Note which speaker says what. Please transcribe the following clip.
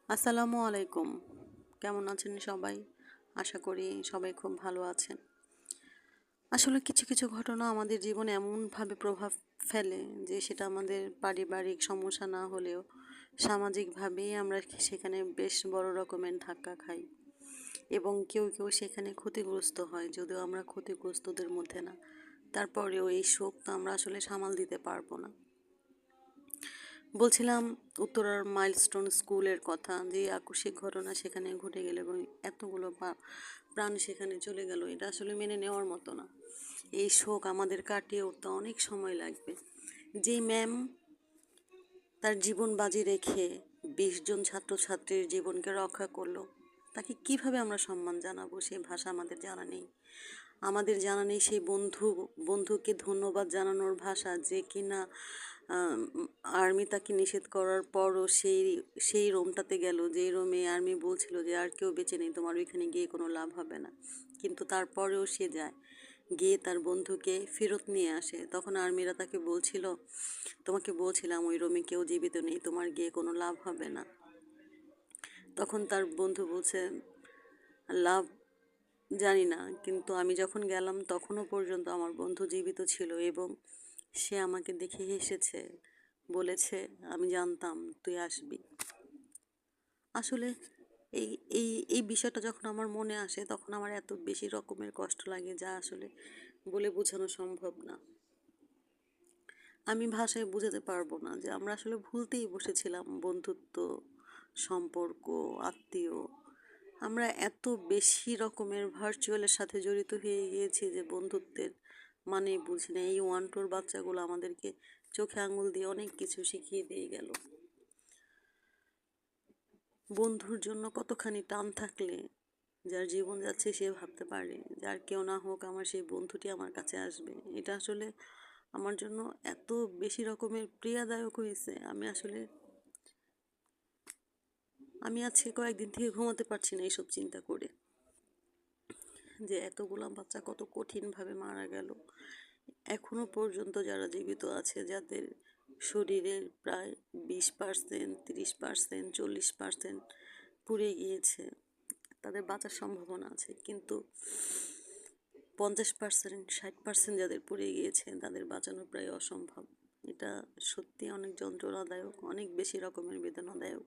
Speaker 1: আসসালামু আলাইকুম। কেমন আছেন সবাই? আশা করি সবাই খুব ভালো আছেন। আসলে কিছু কিছু ঘটনা আমাদের জীবনে এমনভাবে প্রভাব ফেলে যে সেটা আমাদের পারিবারিক সমস্যা না হলেও সামাজিকভাবেই আমরা সেখানে বেশ বড় রকমের ধাক্কা খাই এবং কেউ কেউ সেখানে ক্ষতিগ্রস্ত হয়, যদিও আমরা ক্ষতিগ্রস্তদের মধ্যে না। তারপরেও এই শোক তো আমরা আসলে সামাল দিতে পারবো না। বলছিলাম উত্তরার মাইলস্টোন স্কুলের কথা, যে আকস্মিক ঘটনা সেখানে ঘটে গেল এবং এতগুলো প্রাণ সেখানে চলে গেল, এটা আসলে মেনে নেওয়ার মতো না। এই শোক আমাদের কাটিয়ে উঠতে অনেক সময় লাগবে। যেই ম্যাম তার জীবন বাজি রেখে 20 জন ছাত্রছাত্রীর জীবনকে রক্ষা করলো, তাকে কিভাবে আমরা সম্মান জানাবো সেই ভাষা আমাদের জানা নেই। আমাদের জানা নেই সেই বন্ধুকে ধন্যবাদ জানানোর ভাষা, যে কিনা আর্মি তাকে নিষেধ করার পরও সেই রোমটাতে গেল, যেই রোমে আর্মি বলছিল যে আর কেউ বেঁচে নেই, তোমার ওইখানে গিয়ে কোনো লাভ হবে না, কিন্তু তারপরেও সে যায়, গিয়ে তার বন্ধুকে ফেরত নিয়ে আসে। তখন আর্মিরা তাকে বলছিল, তোমাকে বলছিলাম ওই রোমে কেউ জীবিত নেই, তোমার গিয়ে কোনো লাভ হবে না। তখন তার বন্ধু বলছে, লাভ জানি না, কিন্তু আমি যখন গেলাম তখনও পর্যন্ত আমার বন্ধু জীবিত ছিল এবং সে আমাকে দেখে হেসেছে, বলেছে আমি জানতাম তুই আসবি। আসলে এই এই এই বিষয়টা যখন আমার মনে আসে তখন আমার এত বেশি রকমের কষ্ট লাগে, যা আসলে বলে বোঝানো সম্ভব না। আমি ভাষায় বোঝাতে পারবো না যে আমরা আসলে ভুলতেই বসেছিলাম বন্ধুত্ব, সম্পর্ক, আত্মীয়। আমরা এত বেশি রকমের ভার্চুয়ালের সাথে জড়িত হয়ে গিয়েছি যে বন্ধুত্বের মানে বুঝি না। এই 1-2 বাচ্চাগুলো আমাদেরকে চোখে আঙুল দিয়ে অনেক কিছু শিখিয়ে দিয়ে গেল। বন্ধুর জন্য কতখানি টান থাকলে যার জীবন যাচ্ছে সে ভাবতে পারে যার কেউ না হোক আমার সেই বন্ধুটি আমার কাছে আসবে। এটা আসলে আমার জন্য এত বেশি রকমের প্রিয়দায়ক হয়েছে, আমি আজকে কয়েকদিন থেকে ঘুমাতে পারছি না এইসব চিন্তা করে, যে এতগুলা বাচ্চা কত কঠিনভাবে মারা গেল। এখনো পর্যন্ত যারা জীবিত আছে, যাদের শরীরের প্রায় 20%, 30%, 40% পুড়ে গিয়েছে, তাদের বাঁচার সম্ভাবনা আছে, কিন্তু 50%, 60% যাদের পুড়ে গিয়েছে তাদের বাঁচানো প্রায় অসম্ভব। এটা সত্যি অনেক যন্ত্রণাদায়ক, অনেক বেশি রকমের বেদনাদায়ক।